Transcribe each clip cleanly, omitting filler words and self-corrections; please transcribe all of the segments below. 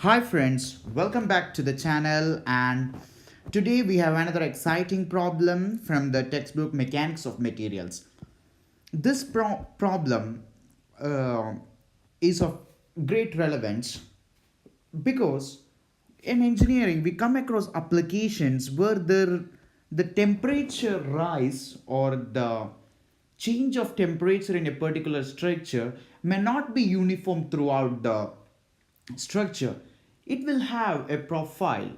Hi friends, welcome back to the channel, and today we have another exciting problem from the textbook Mechanics of Materials. This problem uh, is of great relevance because in engineering we come across applications where the temperature rise or the change of temperature in a particular structure may not be uniform throughout the structure. It will have a profile,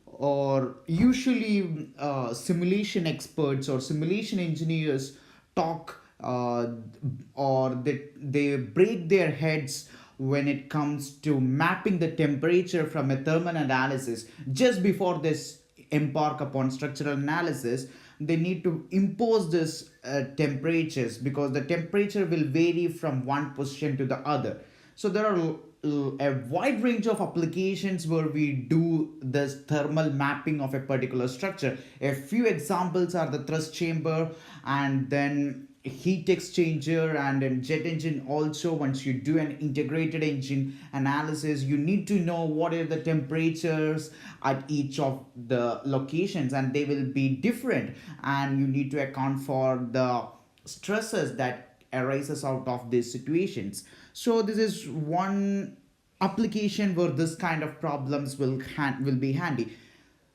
or usually simulation experts or simulation engineers talk, or they break their heads when it comes to mapping the temperature from a thermal analysis. Just before this embark upon structural analysis, they need to impose this temperatures, because the temperature will vary from one position to the other. So there are a wide range of applications where we do this thermal mapping of a particular structure. A few examples are the thrust chamber, and then heat exchanger, and then jet engine. Also, once you do an integrated engine analysis, you need to know what are the temperatures at each of the locations, and they will be different, and you need to account for the stresses that arises out of these situations. So this is one application where this kind of problems will be handy.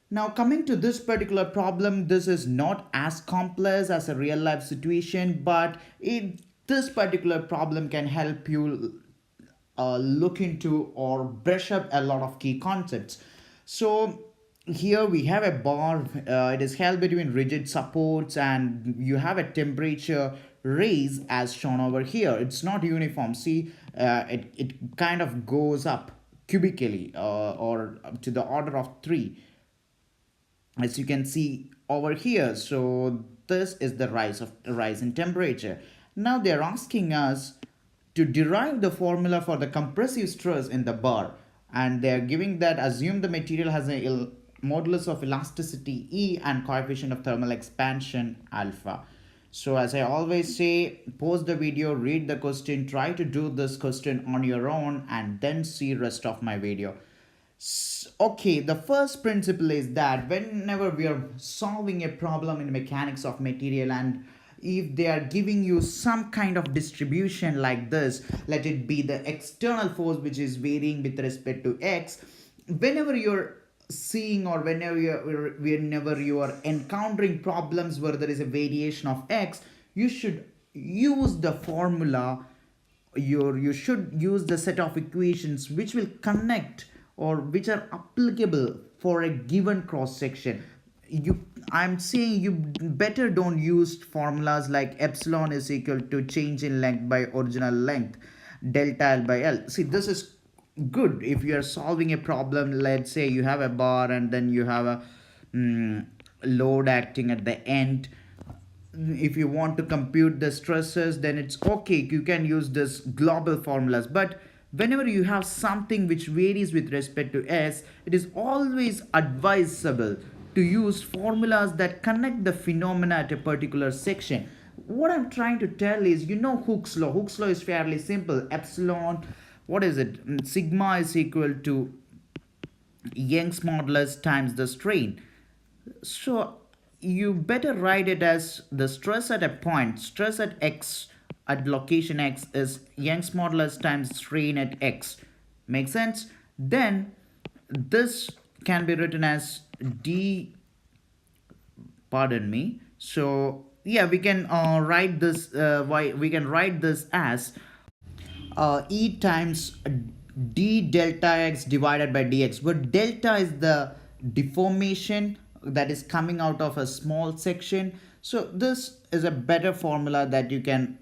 Now, coming to this particular problem, this is not as complex as a real life situation, but this particular problem can help you look into or brush up a lot of key concepts. So here we have a bar. It is held between rigid supports, and you have a temperature raise as shown over here. It's not uniform. See, it kind of goes up cubically, or to the order of 3, as you can see over here. So this is the rise in temperature. Now they're asking us to derive the formula for the compressive stress in the bar, and they're giving that assume the material has a modulus of elasticity E and coefficient of thermal expansion alpha. So as I always say, pause the video, read the question, try to do this question on your own, and then see rest of my video. Okay, the first principle is that whenever we are solving a problem in mechanics of material, and if they are giving you some kind of distribution like this, let it be the external force which is varying with respect to x, whenever you're seeing, or whenever you are encountering problems where there is a variation of x, you should use the formula. You should use the set of equations which will connect, or which are applicable for a given cross section. I'm saying you better don't use formulas like epsilon is equal to change in length by original length delta L by L. See, this is good if you are solving a problem. Let's say you have a bar, and then you have a load acting at the end. If you want to compute the stresses, then it's okay, you can use this global formulas. But whenever you have something which varies with respect to s, it is always advisable to use formulas that connect the phenomena at a particular section. What I'm trying to tell is, Hooke's law is fairly simple. Epsilon, what is it, sigma is equal to Young's modulus times the strain. So you better write it as the stress at a point, stress at x, at location x, is Young's modulus times strain at x. Make sense? Then this can be written as d, pardon me. So yeah, we can write this, we can write this as E times d delta x divided by dx, where delta is the deformation that is coming out of a small section. So this is a better formula that you can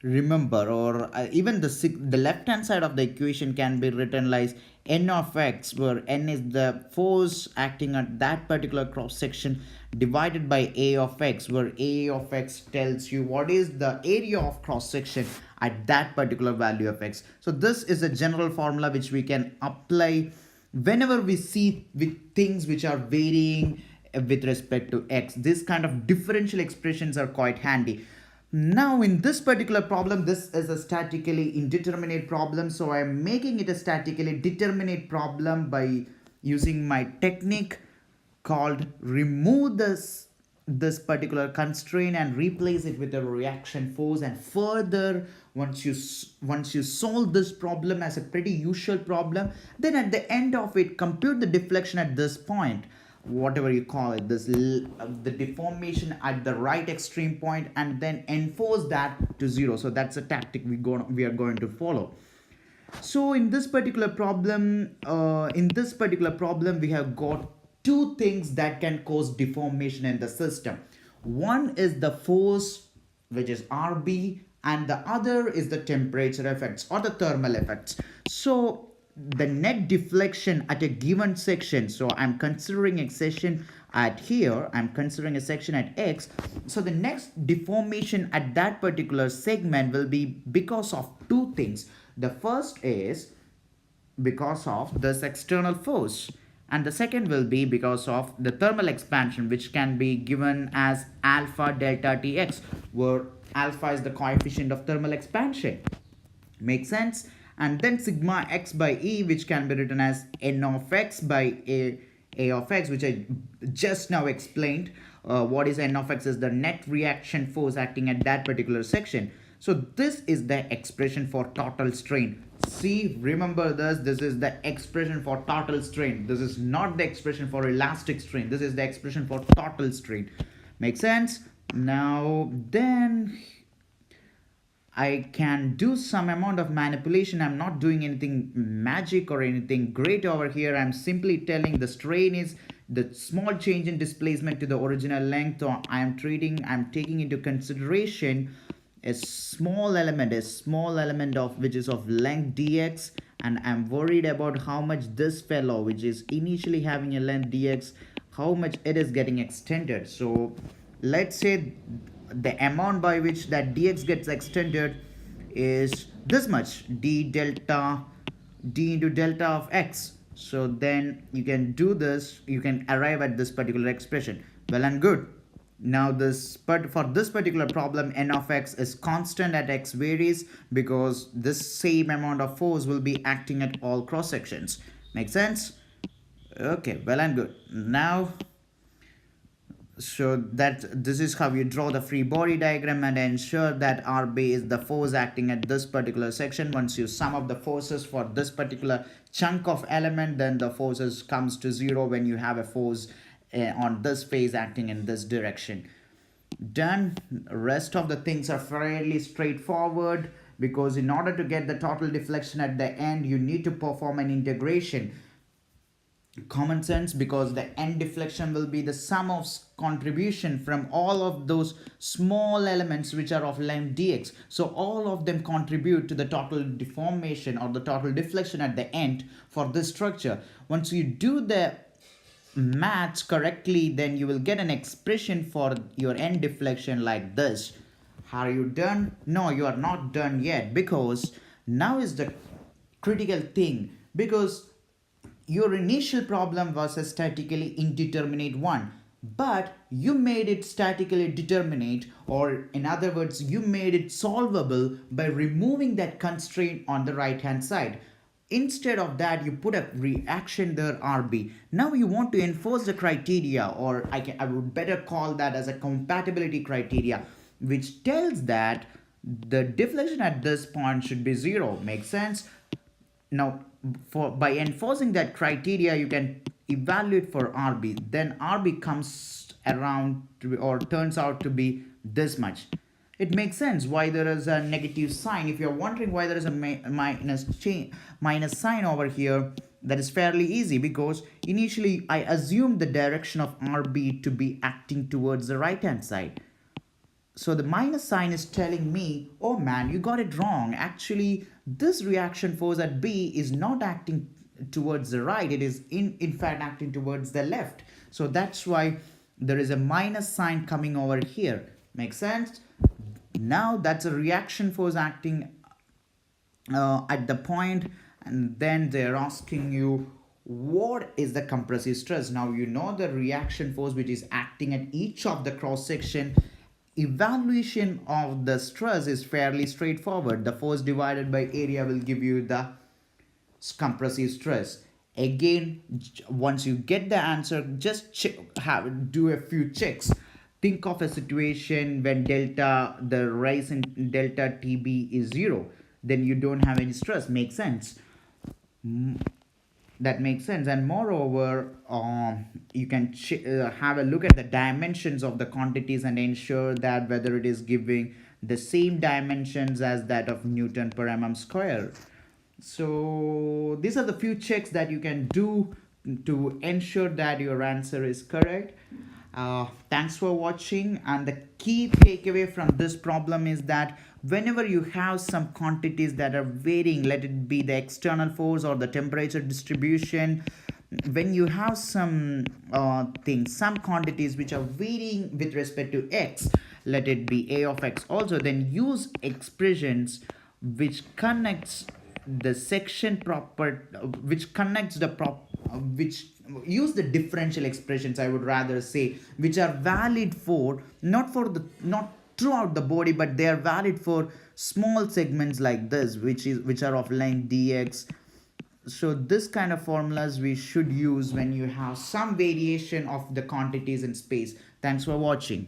remember, or even the left hand side of the equation can be written like n of x, where n is the force acting at that particular cross section, divided by a of x, where a of x tells you what is the area of cross section at that particular value of x. So this is a general formula which we can apply whenever we see with things which are varying with respect to x. This kind of differential expressions are quite handy. Now in this particular problem, this is a statically indeterminate problem, so I am making it a statically determinate problem by using my technique called remove this particular constraint and replace it with a reaction force. And further, once you solve this problem as a pretty usual problem, then at the end of it compute the deflection at this point, whatever you call it, the deformation at the right extreme point, and then enforce that to zero. So that's a tactic we are going to follow. So in this particular problem, we have got two things that can cause deformation in the system. One is the force, which is RB, and the other is the temperature effects or the thermal effects. So the net deflection at a given section, so I'm considering a section at here, I'm considering a section at X. So the next deformation at that particular segment will be because of two things. The first is because of this external force, and the second will be because of the thermal expansion, which can be given as alpha delta Tx, where alpha is the coefficient of thermal expansion. Make sense? And then sigma x by E, which can be written as n of x by a of x, which I just now explained. What is n of x is the net reaction force acting at that particular section. So this is the expression for total strain. See, remember this is the expression for total strain. This is not the expression for elastic strain. This is the expression for total strain. Make sense? Now then I can do some amount of manipulation. I'm not doing anything magic or anything great over here. I'm simply telling the strain is the small change in displacement to the original length. So I'm taking into consideration a small element of which is of length dx, and I'm worried about how much this fellow, which is initially having a length dx, how much it is getting extended. So let's say the amount by which that dx gets extended is this much, d into delta of x. So then you can do this, you can arrive at this particular expression. Well and good. Now for this particular problem, n of x is constant at x varies, because this same amount of force will be acting at all cross sections. Make sense? Okay, well and good. Now, so that this is how you draw the free body diagram and ensure that RB is the force acting at this particular section. Once you sum up the forces for this particular chunk of element, then the forces comes to zero when you have a force on this phase acting in this direction. Done. Rest of the things are fairly straightforward, because in order to get the total deflection at the end, you need to perform an integration. Common sense, because the end deflection will be the sum of contribution from all of those small elements which are of length dx. So all of them contribute to the total deformation or the total deflection at the end for this structure. Once you do the maths correctly, then you will get an expression for your end deflection like this. Are you done? No, you are not done yet, because now is the critical thing, because your initial problem was a statically indeterminate one, but you made it statically determinate, or in other words, you made it solvable by removing that constraint on the right hand side. Instead of that, you put a reaction there, RB. Now you want to enforce the criteria, or I would better call that as a compatibility criteria, which tells that the deflection at this point should be zero. Makes sense? Now, by enforcing that criteria, you can evaluate for RB. Then RB comes around to, or turns out to be this much. It makes sense why there is a negative sign. If you're wondering why there is a minus sign over here, that is fairly easy, because initially I assumed the direction of RB to be acting towards the right hand side. So the minus sign is telling me, oh man, you got it wrong. Actually, this reaction force at B is not acting towards the right. It is in fact acting towards the left. So that's why there is a minus sign coming over here. Make sense? Now that's a reaction force acting at the point, and then they're asking you, what is the compressive stress? Now you know the reaction force which is acting at each of the cross section Evaluation of the stress is fairly straightforward. The force divided by area will give you the compressive stress. Again, once you get the answer, just do a few checks. Think of a situation when the rise in delta TB is 0, then you don't have any stress. Makes sense. That makes sense. And moreover, you can have a look at the dimensions of the quantities and ensure that whether it is giving the same dimensions as that of Newton per mm square. So these are the few checks that you can do to ensure that your answer is correct. Thanks for watching, and the key takeaway from this problem is that whenever you have some quantities that are varying, let it be the external force or the temperature distribution, when you have some things, some quantities which are varying with respect to x, let it be a of x also, then use expressions which connects the section proper, which connects the which use the differential expressions, I would rather say, which are valid for not throughout the body, but they are valid for small segments like this, which are of length dx. So this kind of formulas we should use when you have some variation of the quantities in space. Thanks for watching.